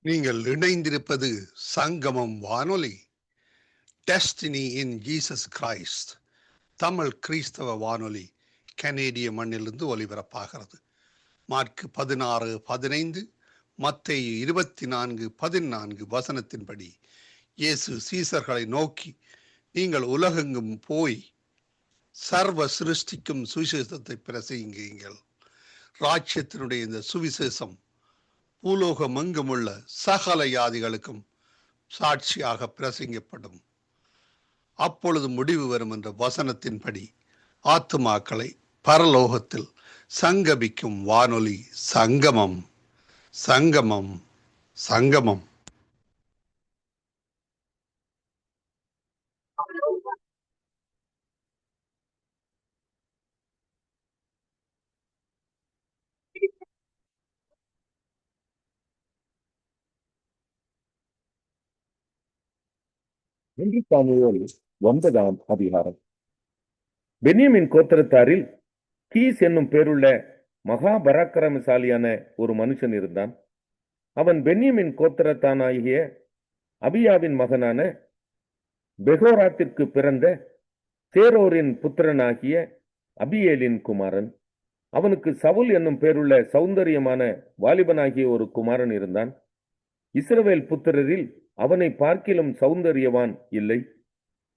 நீங்கள் இணைந்திருப்பது சங்கமம் வானொலி. Destiny in Jesus Christ Tamil கிறிஸ்தவ வானொலி கனேடிய மண்ணிலிருந்து ஒலிபரப்பாகிறது. மார்க் 16:15, மத்தேயு 24:14 வசனத்தின்படி இயேசு சீசர்களை நோக்கி, நீங்கள் உலகெங்கும் போய் சர்வ சிருஷ்டிக்கும் சுவிசேஷத்தை பிரசங்கியுங்கள். ராஜ்யத்தினுடைய இந்த சுவிசேஷம் பூலோகமெங்குமுள்ள சகல யாதிகளுக்கும் சாட்சியாக பிரசங்கப்படும். அப்பொழுது முடிவு வரும் என்ற வசனத்தின்படி ஆத்துமாக்களை பரலோகத்தில் சங்கமிக்கும் வானொலி சங்கமம். சங்கமம் சங்கமம். சாமுவேல் 9ஆம் அதிகாரம். பென்யமீன் கோத்திரத்தாரில் கீஸ் என்னும் பேருள்ள மகா பராக்கிரமசாலியான ஒரு மனுஷன் இருந்தான். அவன் பென்யமீன் கோத்திரத்தானாகிய அபியாவின் மகனான பெகோராத்திற்கு பிறந்த சேரோரின் புத்திரனாகிய அபியேலின் குமாரன். அவனுக்கு சவுல் என்னும் பேருள்ள சௌந்தரியமான வாலிபனாகிய ஒரு குமாரன் இருந்தான். இஸ்ரவேல் புத்திரரில் அவனை பார்க்கிலும் சௌந்தரியவான் இல்லை.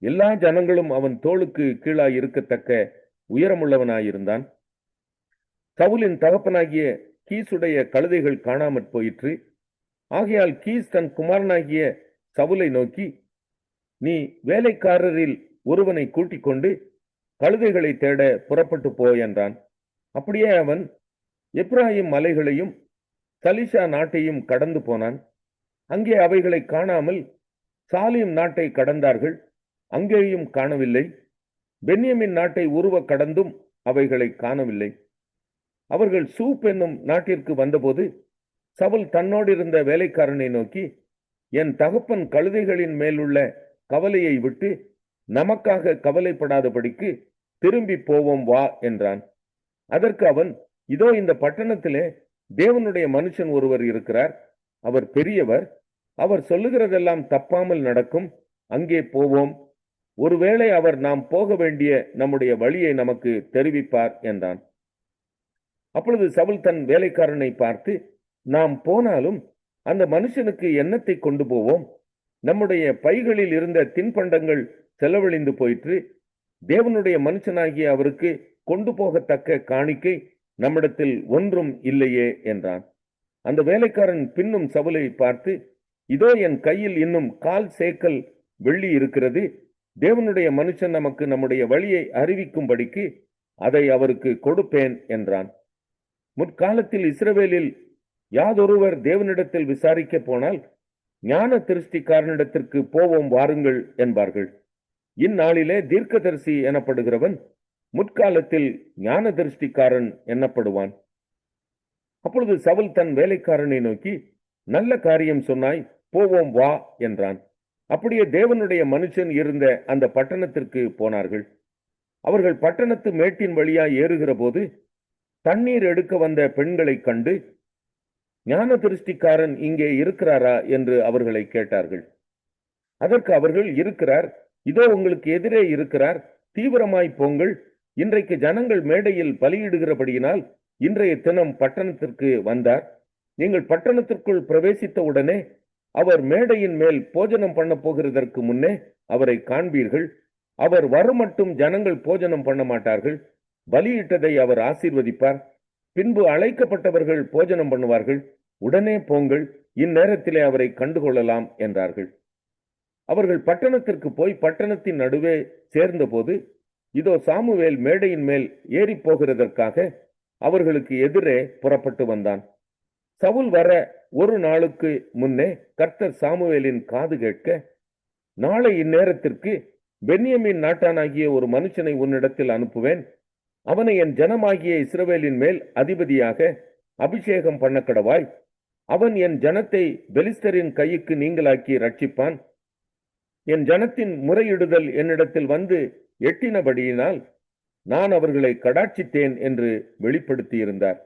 எல்லா ஜனங்களும் அவன் தோளுக்கு கீழாய் இருக்கத்தக்க உயரமுள்ளவனாயிருந்தான். சவுலின் தகப்பனாகிய கீசுடைய கழுதைகள் காணாமற் போயிற்று. ஆகையால் கீஸ் தன் குமாரனாகிய சவுலை நோக்கி, நீ வேலைக்காரரில் ஒருவனை கூட்டிக் கொண்டு கழுதைகளை தேட புறப்பட்டு போ என்றான். அப்படியே அவன் எப்ராயிம் மலைகளையும் சலிஷா நாட்டையும் கடந்து போனான். அங்கே அவைகளை காணாமல் சாலிம் நாட்டை கடந்தார்கள், அங்கேயும் காணவில்லை. பென்யமின் நாட்டை உருவ கடந்தும் அவைகளை காணவில்லை. அவர்கள் சூப் என்னும் நாட்டிற்கு வந்தபோது சவுல் தன்னோடு இருந்த வேலைக்காரனை நோக்கி, என் தகப்பன் கழுதைகளின் மேலுள்ள கவலையை விட்டு நமக்காக கவலைப்படாதபடிக்கு திரும்பி போவோம் வா என்றான். அதற்கு அவன், இதோ இந்த பட்டணத்திலே தேவனுடைய மனுஷன் ஒருவர் இருக்கிறார். அவர் பெரியவர். அவர் சொல்லுகிறதெல்லாம் தப்பாமல் நடக்கும். அங்கே போவோம். ஒருவேளை அவர் நாம் போக வேண்டிய நம்முடைய வழியை நமக்கு தெரிவிப்பார் என்றான். அப்பொழுது சவுல் தன் வேலைக்காரனை பார்த்து, நாம் போனாலும் அந்த மனுஷனுக்கு எண்ணத்தை கொண்டு போவோம்? நம்முடைய பைகளில் இருந்த தின்பண்டங்கள் செலவழிந்து போயிற்று. தேவனுடைய மனுஷனாகிய அவருக்கு கொண்டு போகத்தக்க காணிக்கை நம்மிடத்தில் ஒன்றும் இல்லையே என்றான். அந்த வேலைக்காரன் பின்னும் சவுலை பார்த்து, இதோ என் கையில் இன்னும் 1/4 சேக்கல் வெள்ளி இருக்கிறது. தேவனுடைய மனுஷன் நமக்கு நம்முடைய வழியை அறிவிக்கும்படிக்கு அதை அவருக்கு கொடுப்பேன் என்றான். முற்காலத்தில் இஸ்ரவேலில் யாதொருவர் தேவனிடத்தில் விசாரிக்க போனால் ஞான திருஷ்டிக்காரனிடத்திற்கு போவோம் வாருங்கள் என்பார்கள். இந்நாளிலே தீர்க்கதரிசி எனப்படுகிறவன் முற்காலத்தில் ஞான திருஷ்டிக்காரன் எனப்படுவான். அப்பொழுது சவுல் தன் வேலைக்காரனை நோக்கி, நல்ல காரியம் சொன்னாய், போவோம் வா என்றான். அப்படியே தேவனுடைய மனுஷன் இருந்த அந்த பட்டணத்திற்கு போனார்கள். அவர்கள் பட்டணத்து மேட்டின் வழியாய் ஏறுகிற போது தண்ணீர் எடுக்க வந்த பெண்களை கண்டு, ஞான திருஷ்டிக்காரன் இங்கே இருக்கிறாரா என்று அவர்களை கேட்டார்கள். அதற்கு அவர்கள், இருக்கிறார், இதோ உங்களுக்கு எதிரே இருக்கிறார், தீவிரமாய் போங்கள். இன்றைக்கு ஜனங்கள் மேடையில் பலியிடுகிறபடியினால் இன்றைய தினம் பட்டணத்திற்கு வந்தார். நீங்கள் பட்டணத்திற்குள் பிரவேசித்த உடனே அவர் மேடையின் மேல் போஜனம் பண்ண போகிறதற்கு முன்னே அவரை காண்பீர்கள். அவர் வருமட்டும் ஜனங்கள் போஜனம் பண்ண மாட்டார்கள். பலியிட்டதை அவர் ஆசீர்வதிப்பார். பின்பு அழைக்கப்பட்டவர்கள் போஜனம் பண்ணுவார்கள். உடனே போங்கள், இந்நேரத்திலே அவரை கண்டுகொள்ளலாம் என்றார்கள். அவர்கள் பட்டணத்திற்கு போய் பட்டணத்தின் நடுவே சேர்ந்தபோது, இதோ சாமுவேல் மேடையின் மேல் ஏறி போகிறதற்காக அவர்களுக்கு எதிரே புறப்பட்டு வந்தான். சவுல் வர ஒரு நாளுக்கு முன்னே கர்த்தர் சாமுவேலின் காது கேட்க, நாளை இந்நேரத்திற்கு பென்யமீன் நாட்டானாகிய ஒரு மனுஷனை உன்னிடத்தில் அனுப்புவேன். அவனை என் ஜனமாகிய இஸ்ரவேலின் மேல் அதிபதியாக அபிஷேகம் பண்ண கடவாய். அவன் என் ஜனத்தை பெலிஸ்தரின் கைக்கு நீங்களாக்கி ரட்சிப்பான். என் ஜனத்தின் முறையிடுதல் என்னிடத்தில் வந்து எட்டினபடியினால் நான் அவர்களை கடாட்சித்தேன் என்று வெளிப்படுத்தியிருந்தார்.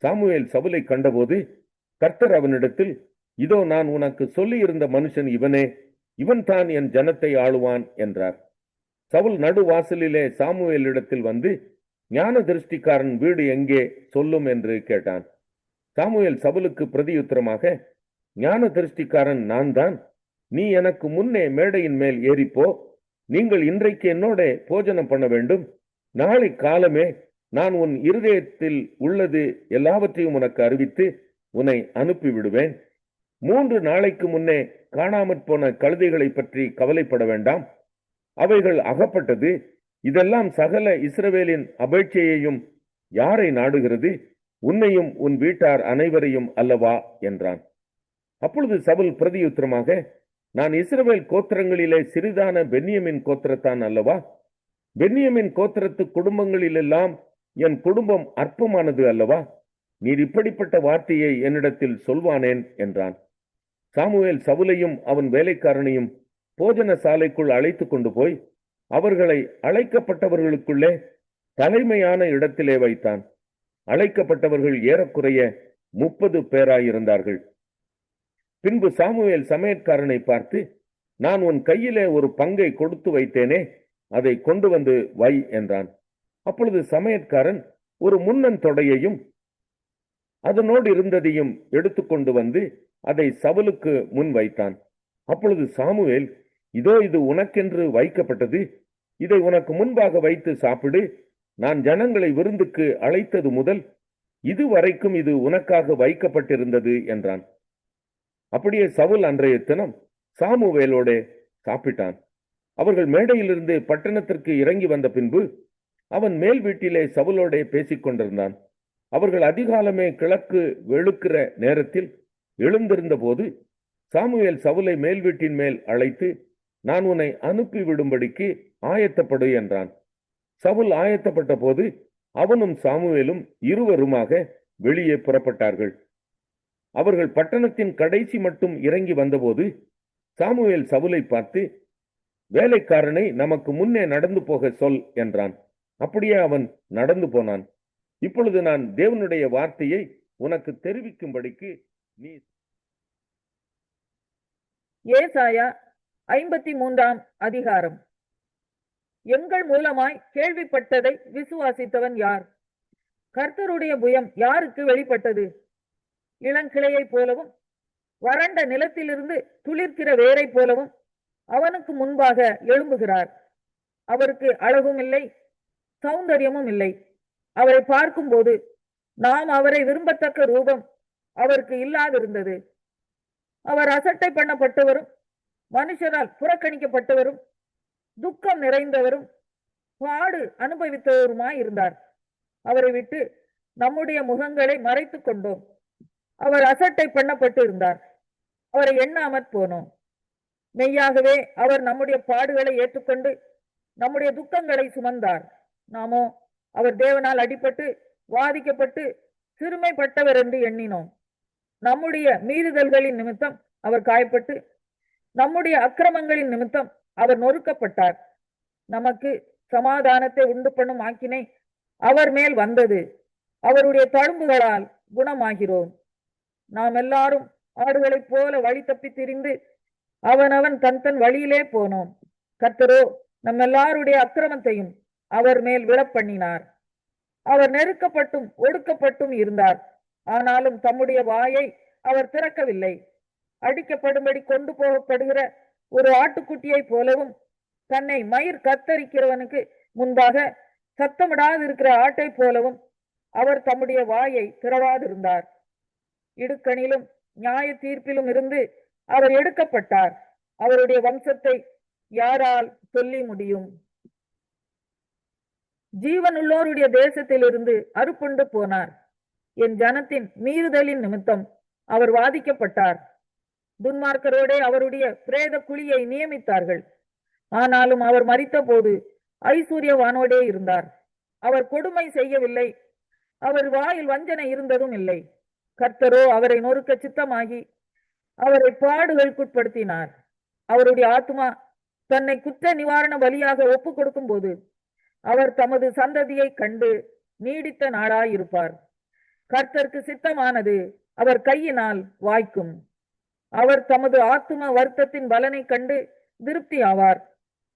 சாமுவேல் சவுலை கண்டபோது கர்த்தர் அவனிடத்தில், இதோ நான் உனக்கு சொல்லியிருந்த மனுஷன் இவனே, இவன் தான் என் ஜனத்தை ஆளுவான் என்றார். சவுல் நடுவாசலிலே சாமுவேலிடத்தில் வந்து, ஞான திருஷ்டிக்காரன் வீடு எங்கே சொல்லும் என்று கேட்டான். சாமுவேல் சவுலுக்கு பிரதியுத்தரமாக, ஞான திருஷ்டிக்காரன் நான் தான். நீ எனக்கு முன்னே மேடையின் மேல் ஏறிப்போ. நீங்கள் இன்றைக்கு என்னோட போஜனம் பண்ண வேண்டும். நாளை காலமே நான் உன் இருதயத்தில் உள்ளது எல்லாவற்றையும் உனக்கு அறிவித்து உன்னை அனுப்பிவிடுவேன். 3 நாளைக்கு முன்னே காணாமற் போன கழுதைகளை பற்றி கவலைப்பட வேண்டாம். அவைகள் அகப்பட்டது. இதெல்லாம் சகல இஸ்ரவேலின் அபேட்சையையும் யாரை நாடுகிறது? உன்னையும் உன் வீட்டார் அனைவரையும் அல்லவா என்றான். அப்பொழுது சவுல் பிரதியுத்தரமாக, நான் இஸ்ரவேல் கோத்திரங்களிலே சிறிதான பென்யமின் கோத்திரத்தான் அல்லவா? பென்யமின் கோத்திரத்து குடும்பங்களிலெல்லாம் என் குடும்பம் அற்பமானது அல்லவா? நீர் இப்படிப்பட்ட வார்த்தையை என்னிடத்தில் சொல்வானேன் என்றான். சாமுவேல் சவுலையும் அவன் வேலைக்காரனையும் போஜன சாலைக்குள் அழைத்து கொண்டு போய் அவர்களை அழைக்கப்பட்டவர்களுக்குள்ளே தலைமையான இடத்திலே வைத்தான். அழைக்கப்பட்டவர்கள் ஏறக்குறைய 30 பேராயிருந்தார்கள். பின்பு சாமுவேல் சமையற்காரனை பார்த்து, நான் உன் கையிலே ஒரு பங்கை கொடுத்து வைத்தேனே, அதை கொண்டு வந்து வை என்றான். அப்பொழுது சமையற்காரன் ஒரு முன்னன் தொடையையும் அதனோடு இருந்ததையும் எடுத்துக்கொண்டு வந்து அதை சவுலுக்கு முன் வைத்தான். அப்பொழுது சாமுவேல், இதோ இது உனக்கென்று வைக்கப்பட்டது. இதை உனக்கு முன்பாக வைத்து சாப்பிடு. நான் ஜனங்களை விருந்துக்கு அழைத்தது முதல் இதுவரைக்கும் இது உனக்காக வைக்கப்பட்டிருந்தது என்றான். அப்படியே சவுல் அன்றைய தினம் சாமுவேலோட சாப்பிட்டான். அவர்கள் மேடையிலிருந்து பட்டணத்திற்கு இறங்கி வந்த பின்பு அவன் மேல் வீட்டிலே சவுலோட பேசிக் கொண்டிருந்தான். அவர்கள் அதிகாலமே கிழக்கு வெளுக்கிற நேரத்தில் எழுந்திருந்த போது சாமுவேல் சவுலை மேல் வீட்டின் மேல் அழைத்து, நான் உன்னை அனுப்பிவிடும்படிக்கு ஆயத்தப்படு என்றான். சவுல் ஆயத்தப்பட்ட போது அவனும் சாமுவேலும் இருவருமாக வெளியே புறப்பட்டார்கள். அவர்கள் பட்டணத்தின் கடைசி மட்டும் இறங்கி வந்தபோது சாமுவேல் சவுலை பார்த்து, வேலைக்காரனை நமக்கு முன்னே நடந்து போக சொல் என்றான். அப்படியே அவன் நடந்து போனான். இப்பொழுது நான் தேவனுடைய வார்த்தையை உனக்கு தெரிவிக்கும்படிக்கு நீ. ஏசாயா 53 அதிகாரம். எங்கள் மூலமாய் கேள்விப்பட்டதை விசுவாசித்தவன் யார்? கர்த்தருடைய புயம் யாருக்கு வெளிப்பட்டது? இளங்கிளையை போலவும் வறண்ட நிலத்திலிருந்து துளிர்க்கிற வேரை போலவும் அவனுக்கு முன்பாக எழும்புகிறார். அவருக்கு அழகும் இல்லை, சௌந்தரியமும் இல்லை. அவரை பார்க்கும்போது நாம் அவரை விரும்பத்தக்க ரூபம் அவருக்கு இல்லாதிருந்தது. அவர் அசட்டை பண்ணப்பட்டவரும் மனுஷரால் புறக்கணிக்கப்பட்டவரும் துக்கம் நிறைந்தவரும் பாடு அனுபவித்தவருமாய் இருந்தார். அவரை விட்டு நம்முடைய முகங்களை மறைத்துக் கொண்டோம். அவர் அசட்டை பண்ணப்பட்டு இருந்தார். அவரை எண்ணாமற் போனோம். மெய்யாகவே அவர் நம்முடைய பாடுகளை ஏற்றுக்கொண்டு நம்முடைய துக்கங்களை சுமந்தார். நாமோ அவர் தேவனால் அடிபட்டு வாதிக்கப்பட்டு சிறுமைப்பட்டவர் என்று எண்ணினோம். நம்முடைய மீறுதல்களின் நிமித்தம் அவர் காயப்பட்டு நம்முடைய அக்கிரமங்களின் நிமித்தம் அவர் நொறுக்கப்பட்டார். நமக்கு சமாதானத்தை உண்டு பண்ணும் ஆக்கினை அவர் மேல் வந்தது. அவருடைய தழும்புகளால் குணமாகிறோம். நாம் எல்லாரும் ஆடுகளைப் போல வழி தப்பி திரிந்து அவனவன் தன் வழியிலே போனோம். கர்த்தரோ நம் எல்லாருடைய அக்கிரமத்தையும் அவர் மேல் விழப்பண்ணினார். அவர் நெருக்கப்பட்டும் ஒடுக்கப்பட்டும் இருந்தார். ஆனாலும் தம்முடைய வாயை அவர் திறக்கவில்லை. அடிக்கப்படும்படி கொண்டு போகப்படுகிற ஒரு ஆட்டுக்குட்டியை போலவும் தன்னை மயிர் கத்தரிக்கிறவனுக்கு முன்பாக சத்தமிடாதிருக்கிற ஆட்டை போலவும் அவர் தம்முடைய வாயை திறவாதிருந்தார். இடுக்கணிலும் நியாய தீர்ப்பிலும் இருந்து அவர் எடுக்கப்பட்டார். அவருடைய வம்சத்தை யாரால் சொல்லி முடியும்? ஜீவனுள்ளோருடைய தேசத்திலிருந்து அறுப்புண்டு போனார். என் ஜனத்தின் மீறுதலின் நிமித்தம் அவர் வாதிக்கப்பட்டார். துன்மார்க்கரோடே அவருடைய பிரேத குழியை நியமித்தார்கள். ஆனாலும் அவர் மரித்த போது ஐஸ்வர்யவானோடே இருந்தார். அவர் கொடுமை செய்யவில்லை, அவர் வாயில் வஞ்சனை இருந்ததும் இல்லை. கர்த்தரோ அவரை நொறுக்க சித்தமாகி அவரை பாடுகளுக்குட்படுத்தினார். அவருடைய ஆத்மா தன்னை குற்ற நிவாரண பலியாக ஒப்பு கொடுக்கும் போது அவர் தமது சந்ததியை கண்டு நீடித்த நாளாயிருப்பார். கர்த்தருக்கு சித்தமானது அவர் கையினால் வாய்க்கும். அவர் தமது ஆத்தும வருத்தத்தின் பலனை கண்டு திருப்தி ஆவார்.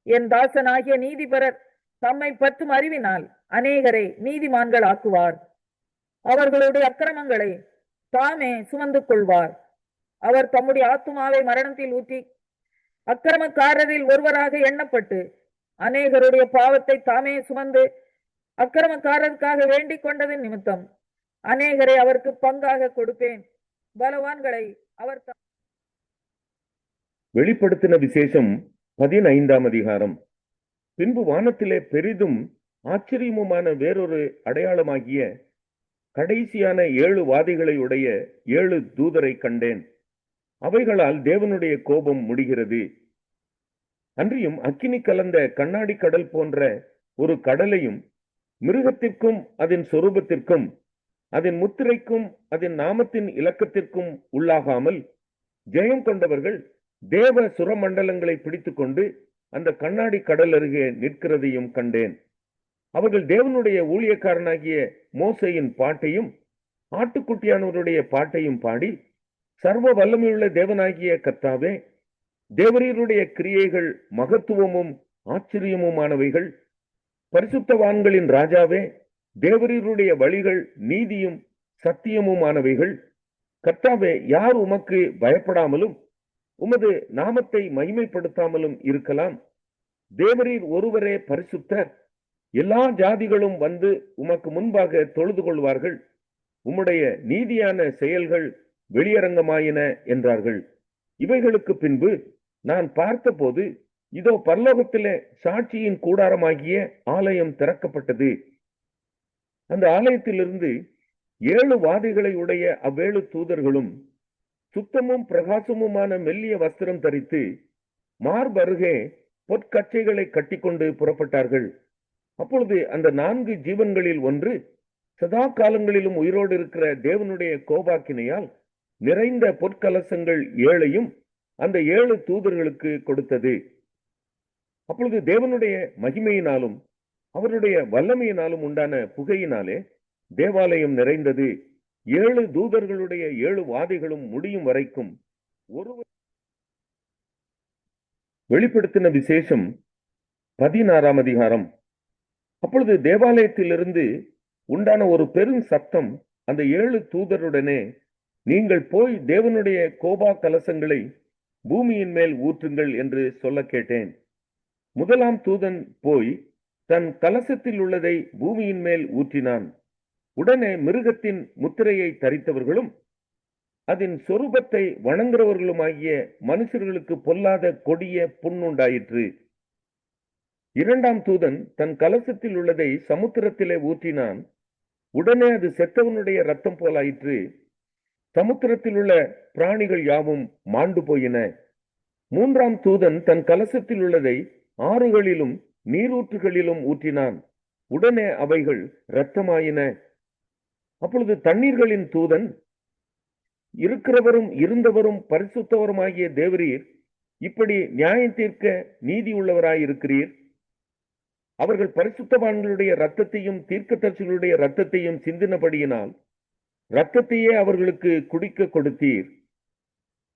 என் தாசனாகிய நீதிபரர் தம்மை பற்றும் அறிவினால் அநேகரை நீதிமான்கள் ஆக்குவார். அவர்களுடைய அக்கிரமங்களை தாமே சுமந்து கொள்வார். அவர் தம்முடைய ஆத்துமாவை மரணத்தில் ஊற்றி அக்கிரமக்காரரில் ஒருவராக எண்ணப்பட்டு அநேகருடைய பாவத்தை தாமே சுமந்து அக்கிரமக்காரருக்காக வேண்டிக் கொண்டதின் நிமித்தம் அநேகரை அவருக்கு பங்காக கொடுப்பேன். பலவான்களை அவர் வெளிப்படுத்தின விசேஷம் 15ஆம் அதிகாரம். பின்பு வானத்திலே பெரிதும் ஆச்சரியமுமான வேறொரு அடையாளமாகிய கடைசியான 7 வாதைகளை உடைய 7 தூதரை கண்டேன். அவைகளால் தேவனுடைய கோபம் முடிகிறது. அன்றியும் அக்கினி கலந்த கண்ணாடி கடல் போன்ற ஒரு கடலையும் மிருகத்திற்கும் அதன் சொரூபத்திற்கும் அதன் முத்திரைக்கும் அதன் நாமத்தின் இலக்கத்திற்கும் உள்ளாகாமல் ஜெயம் கொண்டவர்கள் தேவ சுரமண்டலங்களை பிடித்துக்கொண்டு அந்த கண்ணாடி கடல் அருகே நிற்கிறதையும் கண்டேன். அவர்கள் தேவனுடைய ஊழியக்காரனாகிய மோசேயின் பாட்டையும் ஆட்டுக்குட்டியானவருடைய பாட்டையும் பாடி, சர்வ வல்லமையுள்ள தேவனாகிய கர்த்தாவே, தேவரீருடைய கிரியைகள் மகத்துவமும் ஆச்சரியமுமானவைகள். பரிசுத்தவான்களின் ராஜாவே, தேவரீருடைய வழிகள் நீதியும் சத்தியமுமானவைகள். கர்த்தாவே, யார் உமக்கு பயப்படாமலும் உமது நாமத்தை மகிமைப்படுத்தாமலும் இருக்கலாம்? தேவரீர் ஒருவரே பரிசுத்தர். எல்லா ஜாதிகளும் வந்து உமக்கு முன்பாக தொழுது கொள்வார்கள். உம்முடைய நீதியான செயல்கள் வெளியரங்கமாயின என்றார்கள். இவைகளுக்கு பின்பு நான் பார்த்தபோது, இதோ பரலோகத்திலே சாட்சியின் கூடாரமாகிய ஆலயம் திறக்கப்பட்டது. அந்த ஆலயத்திலிருந்து 7 வாதைகளை உடைய அவ்வேழு தூதர்களும் சுத்தமும் பிரகாசமுமான மெல்லிய வஸ்திரம் தரித்து மார்பருகே பொற்கச்சைகளை கட்டிக்கொண்டு புறப்பட்டார்கள். அப்பொழுது அந்த 4 ஜீவன்களில் ஒன்று சதா காலங்களிலும் உயிரோடு இருக்கிற தேவனுடைய கோபாக்கினையால் நிறைந்த பொற்கலசங்கள் 7ஐயும் அந்த 7 தூதர்களுக்கு கொடுத்தது. அப்பொழுது தேவனுடைய மகிமையினாலும் அவருடைய வல்லமையினாலும் உண்டான புகையினாலே தேவாலயம் நிறைந்தது. 7 தூதர்களுடைய 7 வாதைகளும் முடியும் வரைக்கும் ஒருவர். வெளிப்படுத்தின விசேஷம் 16ஆம் அதிகாரம். அப்பொழுது தேவாலயத்திலிருந்து உண்டான ஒரு பெரும் சத்தம் அந்த 7 தூதருடனே, நீங்கள் போய் தேவனுடைய கோபா கலசங்களை பூமியின் மேல் ஊற்றுங்கள் என்று சொல்ல கேட்டேன். முதலாம் தூதன் போய் தன் கலசத்தில் உள்ளதை பூமியின் மேல் ஊற்றினான். உடனே மிருகத்தின் முத்திரையை தரித்தவர்களும் அதன் சொரூபத்தை வணங்குறவர்களுமாகிய மனுஷர்களுக்கு பொல்லாத கொடிய புண்ணுண்டாயிற்று. இரண்டாம் தூதன் தன் கலசத்தில் உள்ளதை சமுத்திரத்திலே ஊற்றினான். உடனே அது செத்தவனுடைய ரத்தம் போலாயிற்று. சமுத்திரத்தில் உள்ள பிராணிகள் யாவும் மாண்டு போயின. மூன்றாம் தூதன் தன் கலசத்தில் உள்ளதை ஆறுகளிலும் நீரூற்றுகளிலும் ஊற்றினான். உடனே அவைகள் இரத்தமாயின. அப்பொழுது தண்ணீர்களின் தூதன், இருக்கிறவரும் இருந்தவரும் பரிசுத்தவருமாகிய தேவரீர் இப்படி நியாயம் தீர்க்க நீதி உள்ளவராயிருக்கிறீர். அவர்கள் பரிசுத்தவான்களுடைய இரத்தத்தையும் தீர்க்கதரிசிகளுடைய இரத்தத்தையும் சிந்தினபடியினால் இரத்தத்தையே அவர்களுக்கு குடிக்க கொடுத்தீர்.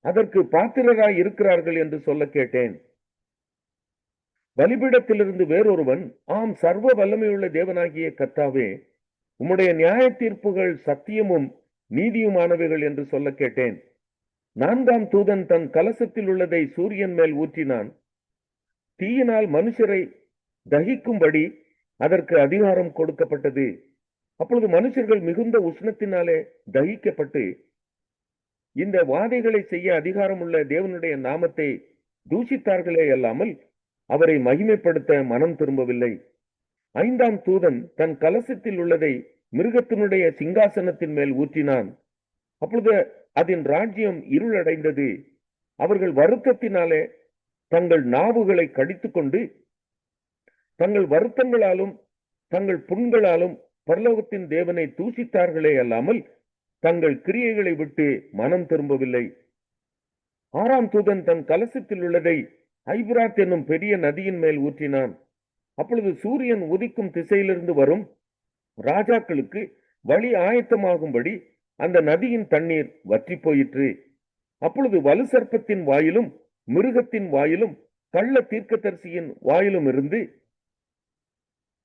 அதற்கு பாத்திரராய் இருக்கிறார்கள் என்று சொல்ல கேட்டேன். பலிபீடத்திலிருந்து வேறொருவன், ஆம், சர்வ வல்லமையுள்ள தேவனாகிய கர்த்தாவே, உம்முடைய நியாய தீர்ப்புகள் சத்தியமும் நீதியுமானவைகள் என்று சொல்ல கேட்டேன். நான்காம் தூதன் தன் கலசத்தில் உள்ளதை சூரியன் மேல் ஊற்றினான். தீயினால் மனுஷரை தகிக்கும்படி அதற்கு அதிகாரம் கொடுக்கப்பட்டது. அப்பொழுது மனுஷர்கள் மிகுந்த உஷ்ணத்தினாலே தகிக்கப்பட்டு இந்த வாதைகளை செய்ய அதிகாரம் உள்ள தேவனுடைய நாமத்தை தூஷித்தார்களே அல்லாமல் அவரை மகிமைப்படுத்த மனம் திரும்பவில்லை. 5ஆம் தூதன் தன் கலசத்தில் உள்ளதை மிருகத்தினுடைய சிங்காசனத்தின் மேல் ஊற்றினான். அப்பொழுது அதன் ராஜ்யம் இருளடைந்தது. அவர்கள் வருத்தத்தினாலே தங்கள் நாவுகளை கடித்துக் கொண்டு தங்கள் வருத்தங்களாலும் தங்கள் புண்களாலும் பரலோகத்தின் தேவனை தூஷித்தார்களே அல்லாமல் தங்கள் கிரியைகளை விட்டு மனம் திரும்பவில்லை. 6ஆம் தூதன் தன் கலசத்தில் உள்ளதை ஐபிராத் என்னும் பெரிய நதியின் மேல் ஊற்றினான். அப்பொழுது சூரியன் உதிக்கும் திசையிலிருந்து வரும் ராஜாக்களுக்கு வழி ஆயத்தமாகும்படி அந்த நதியின் தண்ணீர் வற்றி போயிற்று. அப்பொழுது வலு சர்ப்பத்தின் வாயிலும் மிருகத்தின் வாயிலும் கள்ள தீர்க்கதரிசியின் வாயிலும் இருந்து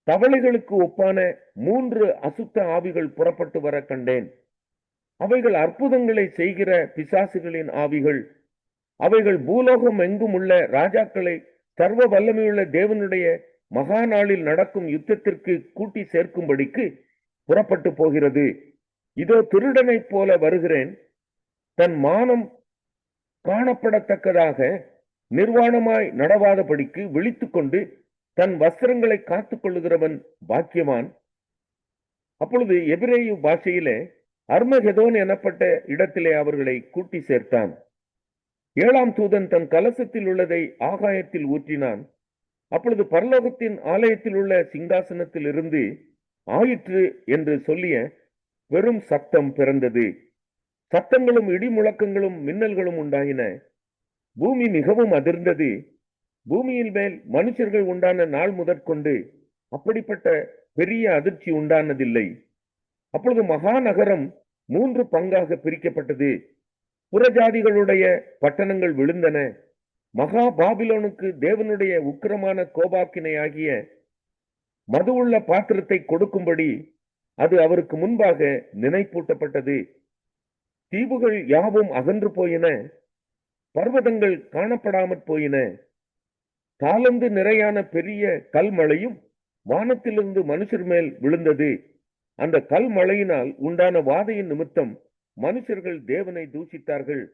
தவளைகளுக்கு ஒப்பான 3 அசுத்த ஆவிகள் புறப்பட்டு வர கண்டேன். அவைகள் அற்புதங்களை செய்கிற பிசாசுகளின் ஆவிகள். அவைகள் பூலோகம் எங்கும் உள்ள ராஜாக்களை சர்வ வல்லமையுள்ள தேவனுடைய மகா நாளில் நடக்கும் யுத்தத்திற்கு கூட்டி சேர்க்கும்படிக்கு புறப்பட்டு போகிறது. இதோ திருடனைப் போல வருகிறேன். தன் மானம் காணப்படத்தக்கதாக நிர்வாணமாய் நடவாதபடிக்கு விழித்துக் கொண்டு தன் வஸ்திரங்களை காத்துக் கொள்ளுகிறவன் பாக்கியவான். அப்பொழுது எபிரேய பாஷையிலே அர்மகெதோன் எனப்பட்ட இடத்திலே அவர்களை கூட்டி சேர்த்தான். 7ஆம் தூதன் தன் கலசத்தில் உள்ளதை ஆகாயத்தில் ஊற்றினான். அப்பொழுது பரலோகத்தின் ஆலயத்தில் உள்ள சிங்காசனத்தில் இருந்து ஆயிற்று என்று சொல்லிய பெரும் சத்தம் பிறந்தது. சத்தங்களும் இடி முழக்கங்களும் மின்னல்களும் உண்டாயின. பூமி மிகவும் அதிர்ந்தது. பூமியின் மேல் மனுஷர்கள் உண்டான நாள் முதற்கொண்டு அப்படிப்பட்ட பெரிய அதிர்ச்சி உண்டானதில்லை. அப்பொழுது மகா நகரம் 3 பங்காக பிரிக்கப்பட்டது. புறஜாதிகளுடைய பட்டணங்கள் விழுந்தன. மகா பாபிலோனுக்கு தேவனுடைய உக்கிரமான கோபாக்கினையாகிய மதுவுள்ள பாத்திரத்தை கொடுக்கும்படி அது அவருக்கு முன்பாக நினைப்பூட்டப்பட்டது. தீவுகள் யாவும் அகன்று போயின. பர்வதங்கள் காணப்படாமற் போயின. தாளந்து நிறையான பெரிய கல்மழையும் வானத்திலிருந்து மனுஷர் மேல் விழுந்தது. அந்த கல்மழையினால் உண்டான வாதையின் நிமித்தம் மனுஷர்கள் தேவனை தூஷித்தார்கள்.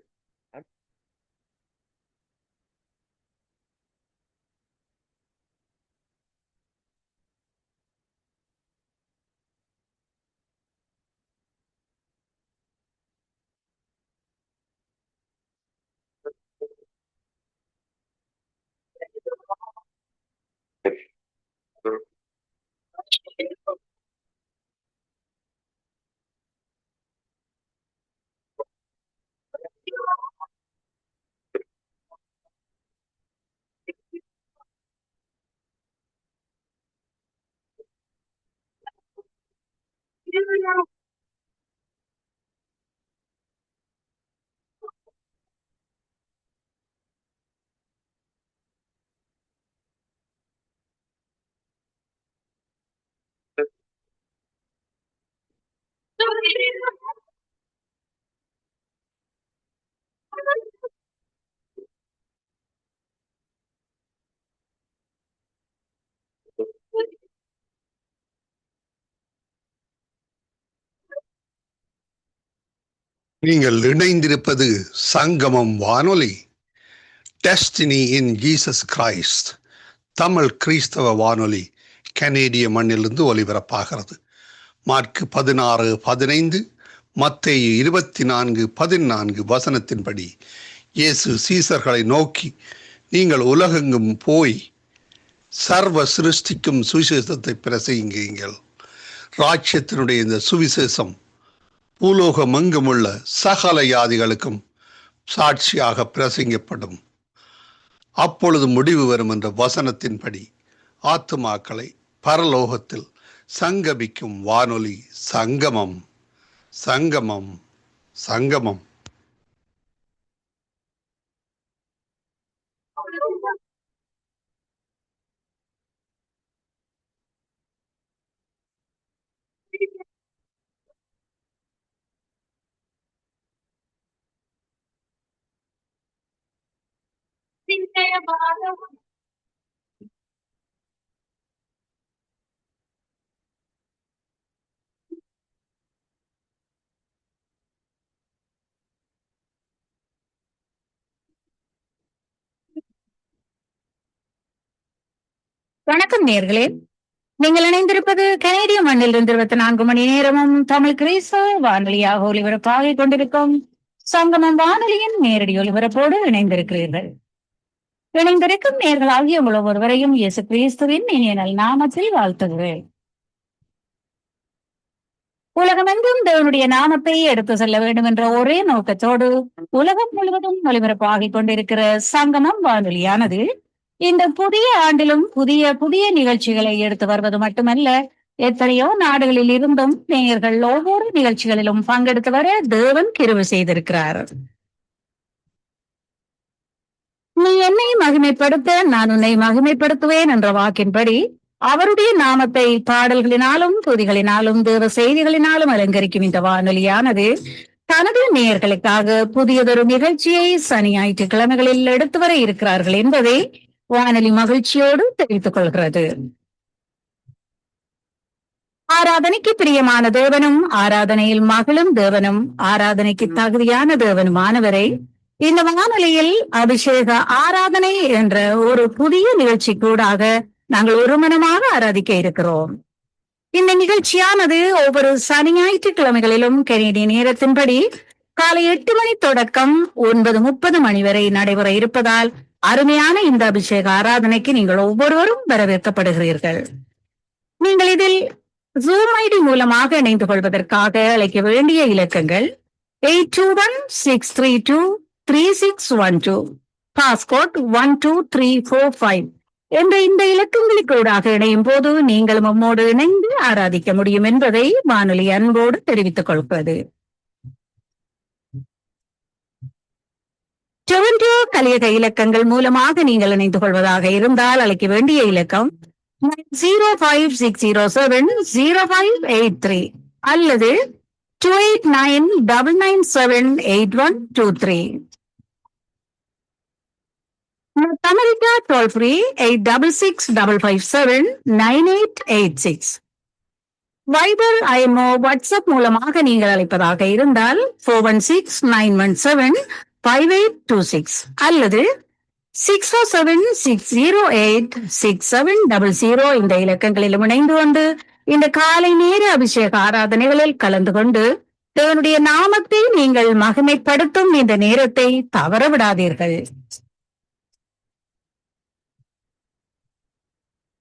நீங்கள் இணைந்திருப்பது சங்கமம் வானொலி, destiny in Jesus Christ Tamil கிறிஸ்தவ வானொலி கனேடிய மண்ணிலிருந்து ஒலிபரப்பாகிறது. மார்க் 16:15, மத்தேயு 24:14 வசனத்தின்படி இயேசு சீசர்களை நோக்கி, நீங்கள் உலகெங்கும் போய் சர்வ சிருஷ்டிக்கும் சுவிசேஷத்தை பிரசங்கியுங்கள். ராஜ்யத்தினுடைய இந்த சுவிசேஷம் பூலோகமெங்குமுள்ள சகல ஜாதிகளுக்கும் சாட்சியாக பிரசங்கப்படும். அப்பொழுது முடிவு வரும் என்ற வசனத்தின்படி ஆத்துமாக்களை பரலோகத்தில் சங்கமிக்கும் வானொலி சங்கமம், சங்கமம், சங்கமம். வணக்கம் நேர்களே, நீங்கள் இணைந்திருப்பது கனேடிய மண்ணிலிருந்து 24 மணி நேரமும் தமிழ் கிறிஸ்தவ வானொலியாக ஒலிபரப்பாகிக் கொண்டிருக்கும் சங்கமம் வானொலியின் நேரடி ஒலிபரப்போடு இணைந்திருக்கிறீர்கள். இணைந்திருக்கும் நேர்களாகிய உங்கள் ஒவ்வொருவரையும் இயேசு கிறிஸ்துவின் இனிய நல் நாமத்தில் வாழ்த்துகிறேன். உலகமெங்கும் தேவனுடைய நாமத்தை எடுத்து செல்ல வேண்டும் என்ற ஒரே நோக்கத்தோடு உலகம் முழுவதும் ஒலிபரப்பாகிக் கொண்டிருக்கிற சங்கமம் வானொலியானது இந்த புதிய ஆண்டிலும் புதிய புதிய நிகழ்ச்சிகளை எடுத்து வருவது மட்டுமல்ல, எத்தனையோ நாடுகளில் இருந்தும் நேயர்கள் ஒவ்வொரு நிகழ்ச்சிகளிலும் பங்கெடுத்து வர தேவன் கிருபை செய்திருக்கிறார். நீ என்னை மகிமைப்படுத்த நான் உன்னை மகிமைப்படுத்துவேன் என்ற வாக்கின்படி அவருடைய நாமத்தை பாடல்களினாலும் துதிகளினாலும் தேவ செய்திகளினாலும் அலங்கரிக்கும் இந்த வானொலியானது தனது நேயர்களுக்காக புதியதொரு நிகழ்ச்சியை சனி ஞாயிற்றுக்கிழமைகளில் எடுத்து வர இருக்கிறார்கள் என்பதை வானொலி மகிழ்ச்சியோடு தெரிவித்துக் கொள்கிறது. ஆராதனைக்கு பிரியமான தேவனும் ஆராதனையில் மகளும் தேவனும் ஆராதனைக்கு தகுதியான தேவனுமானவரை இந்த வானொலியில் அபிஷேக ஆராதனை என்ற ஒரு புதிய நிகழ்ச்சி கூடாக நாங்கள் ஒருமனமாக ஆராதிக்க இருக்கிறோம். இந்த நிகழ்ச்சியானது ஒவ்வொரு சனி ஞாயிற்றுக்கிழமைகளிலும் கனேடிய நேரத்தின்படி காலை 8 மணி தொடக்கம் 9:30 மணி வரை நடைபெற இருப்பதால் அருமையான இந்த அபிஷேக ஆராதனைக்கு நீங்கள் ஒவ்வொருவரும் வரவேற்கப்படுகிறீர்கள். நீங்கள் இதில் ஜூம் ஐடி மூலமாக இணைந்து கொள்வதற்காக அழைக்க வேண்டிய இலக்கங்கள் 821-632-3612, பாஸ்கோட் 12345 என்ற இந்த இலக்கங்களுக்கூடாக இணையும் போது நீங்கள் நம்மோடு இணைந்து ஆராதிக்க முடியும் என்பதை வானொலி அன்போடு தெரிவித்துக் கொள்கிறது. டொரண்டோ கலியக இலக்கங்கள் மூலமாக நீங்கள் இணைந்து கொள்வதாக இருந்தால் அழைக்க வேண்டிய இலக்கம் 05-607-0583 அல்லது 2899978123. America toll free 866-557-9886. Viber, IMO, WhatsApp மூலமாக நீங்கள் அழைப்பதாக இருந்தால் 416-917-5826 அல்லது 647-608-6700 இந்த இலக்கங்களிலும் இணைந்து கொண்டு இந்த காலை நேர அபிஷேக ஆராதனைகளில் கலந்து கொண்டு தேவனுடைய நாமத்தை நீங்கள் மகிமைப்படுத்தும் இந்த நேரத்தை தவற விடாதீர்கள்.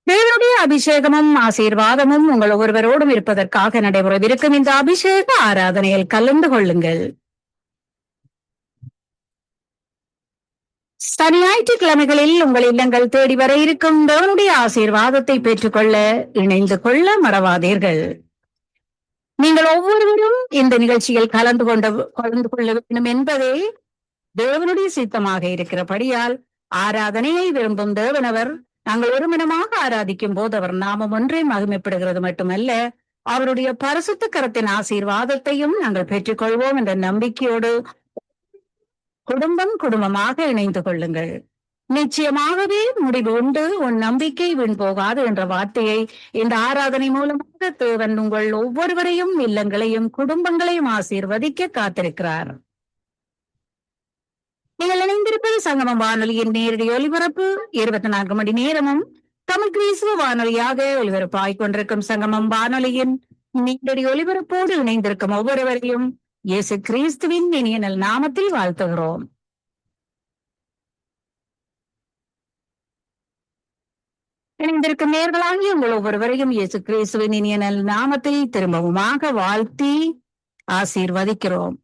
தேவனுடைய அபிஷேகமும் ஆசீர்வாதமும் உங்கள் ஒவ்வொருவரோடும் இருப்பதற்காக நடைபெறவிருக்கும் இந்த அபிஷேக ஆராதனையில் கலந்து கொள்ளுங்கள். சனி ஞாயிற்றுக்கிழமைகளில் உங்கள் இல்லங்கள் தேடி வர இருக்கும் தேவனுடைய ஆசீர்வாதத்தை பெற்றுக்கொள்ள இணைந்து கொள்ள மறவாதீர்கள். நீங்கள் ஒவ்வொருவரும் இந்த நிகழ்ச்சியில் கலந்து கொள்ள வேண்டும் என்பதே தேவனுடைய சித்தமாக இருக்கிறபடியால் ஆராதனையை விரும்பும் தேவனவர் நாங்கள் ஒருமனமாக ஆராதிக்கும் போது அவர் நாமம் ஒன்றே மகிமைப்படுகிறது மட்டுமல்ல, அவருடைய பரிசுத்த கரத்தின் ஆசீர்வாதத்தையும் நாங்கள் பெற்றுக்கொள்வோம் என்ற நம்பிக்கையோடு குடும்பமாக இணைந்து கொள்ளுங்கள். நிச்சயமாகவே முடிவு உண்டு, உன் நம்பிக்கை வீண் போகாது என்ற வார்த்தையை இந்த ஆராதனை மூலமாக தேவன் உங்கள் ஒவ்வொருவரையும் இல்லங்களையும் குடும்பங்களையும் ஆசீர்வதிக்க காத்திருக்கிறார். நீங்கள் இணைந்திருப்பது சங்கமம் வானொலியின் நேரடி ஒலிபரப்பு 24 மணி நேரமும் தமிழ் கிறிஸ்துவ வானொலியாக ஒலிபரப்பாகிக் கொண்டிருக்கும் சங்கமம் வானொலியின் நேரடி ஒலிபரப்போடு இணைந்திருக்கும் ஒவ்வொருவரையும் இயேசு கிறிஸ்துவின் இனிய நல் நாமத்தில் வாழ்த்துகிறோம். இணைந்திருக்கும் நேர்களாகி உங்கள் ஒவ்வொருவரையும் இயேசு கிறிஸ்துவின் இனிய நல் நாமத்தில் திரும்பவுமாக வாழ்த்தி ஆசீர்வதிக்கிறோம்.